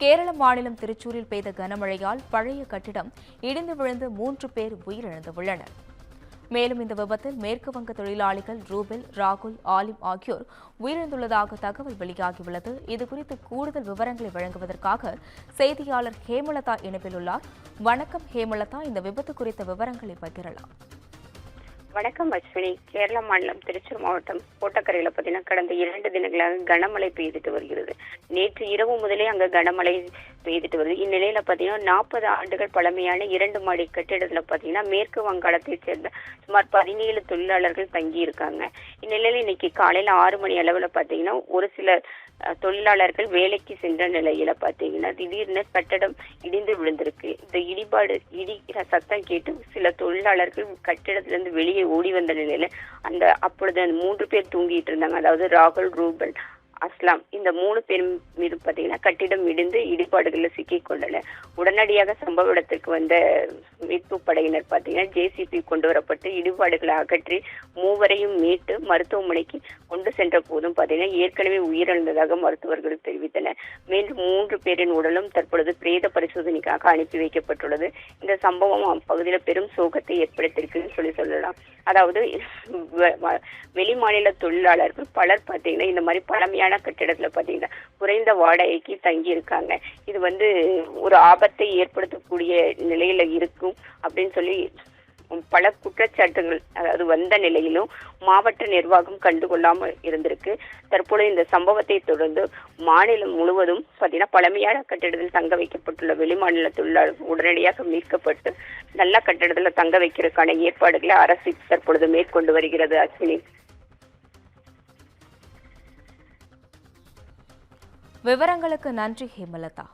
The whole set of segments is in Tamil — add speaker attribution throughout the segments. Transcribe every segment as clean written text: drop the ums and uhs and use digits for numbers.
Speaker 1: கேரள மாநிலம் திருச்சூரில் பெய்த கனமழையால் பழைய கட்டிடம் இடிந்து விழுந்து 3 பேர் உயிரிழந்துள்ளனர். மேலும் இந்த விபத்தில் மேற்கு வங்க தொழிலாளிகள் ரூபெல், ராகுல், ஆலிம் ஆகியோர் உயிரிழந்துள்ளதாக தகவல் வெளியாகியுள்ளது. இதுகுறித்து கூடுதல் விவரங்களை வழங்குவதற்காக செய்தியாளர் ஹேமலதா இணைப்பில் உள்ளார். வணக்கம் ஹேமலதா, இந்த விபத்து குறித்த விவரங்களை பகிரலாம்.
Speaker 2: வணக்கம் அஸ்வினி. கேரள மாநிலம் திருச்சூர் மாவட்டம் கோட்டக்கரையில பார்த்தீங்கன்னா கடந்த 2 தினங்களாக கனமழை பெய்துட்டு வருகிறது. நேற்று இரவு முதலே அங்க கனமழை பெய்துட்டு வருது. இந்நிலையில பார்த்தீங்கன்னா 40 ஆண்டுகள் பழமையான 2 மாடி கட்டிடத்துல பார்த்தீங்கன்னா மேற்கு வங்காளத்தை சேர்ந்த சுமார் 17 தொழிலாளர்கள் தங்கி இருக்காங்க. இந்நிலையில இன்னைக்கு காலையில 6 மணி அளவுல பார்த்தீங்கன்னா ஒரு சில தொழிலாளர்கள் வேலைக்கு சென்ற நிலையில பார்த்தீங்கன்னா திடீர்னு கட்டடம் இடிந்து விழுந்திருக்கு. இந்த இடிக்கிற சத்தம் கேட்டு சில தொழிலாளர்கள் கட்டிடத்திலிருந்து வெளியே ஓடி வந்த நிலையில அப்பொழுது 3 பேர் தூங்கிட்டு இருந்தாங்க. அதாவது ராகுல், ரூபல், அஸ்லாம் இந்த 3 பேர் மீது பார்த்தீங்கன்னா கட்டிடம் இடிந்து இடிபாடுகளில் சிக்கிக் கொண்டன. உடனடியாக சம்பவ இடத்திற்கு வந்த மீட்பு படையினர் பார்த்தீங்கன்னா ஜேசிபி கொண்டு வரப்பட்டு இடிபாடுகளை அகற்றி 3வரையும் மீட்டு மருத்துவமனைக்கு கொண்டு சென்ற போதும் பார்த்தீங்கன்னா ஏற்கனவே உயிரிழந்ததாக மருத்துவர்கள் தெரிவித்தனர். மேலும் 3 பேரின் உடலும் தற்பொழுது பிரேத பரிசோதனைக்காக அனுப்பி வைக்கப்பட்டுள்ளது. இந்த சம்பவம் அப்பகுதியில் பெரும் சோகத்தை ஏற்படுத்தியிருக்குன்னு சொல்லலாம். அதாவது வெளி மாநில தொழிலாளர்கள் பலர் பார்த்தீங்கன்னா இந்த மாதிரி பழமையான கட்டிடத்துல பார்த்தீங்கன்னா குறைந்த வாடகைக்கு தங்கி இருக்காங்க. இது ஒரு ஆபத்தை ஏற்படுத்தக்கூடிய நிலையில இருக்கும் அப்படின்னு சொல்லி பல குற்றச்சாட்டுகள் அதாவது வந்த நிலையிலும் மாவட்ட நிர்வாகம் கண்டுகொள்ளாமல் இருந்திருக்கு. தற்போது இந்த சம்பவத்தை தொடர்ந்து மாநிலம் முழுவதும் பார்த்தீங்கன்னா பழமையான கட்டிடத்தில் தங்க வைக்கப்பட்டுள்ள வெளிமாநில தொழிலாளர்கள் உடனடியாக மீட்கப்பட்டு நல்ல கட்டிடத்தில் தங்க வைக்கிறதுக்கான ஏற்பாடுகளை அரசு தற்பொழுது மேற்கொண்டு வருகிறது. அஸ்வினி,
Speaker 1: விவரங்களுக்கு நன்றி ஹேமலதா.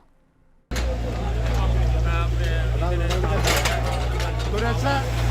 Speaker 3: Gracias.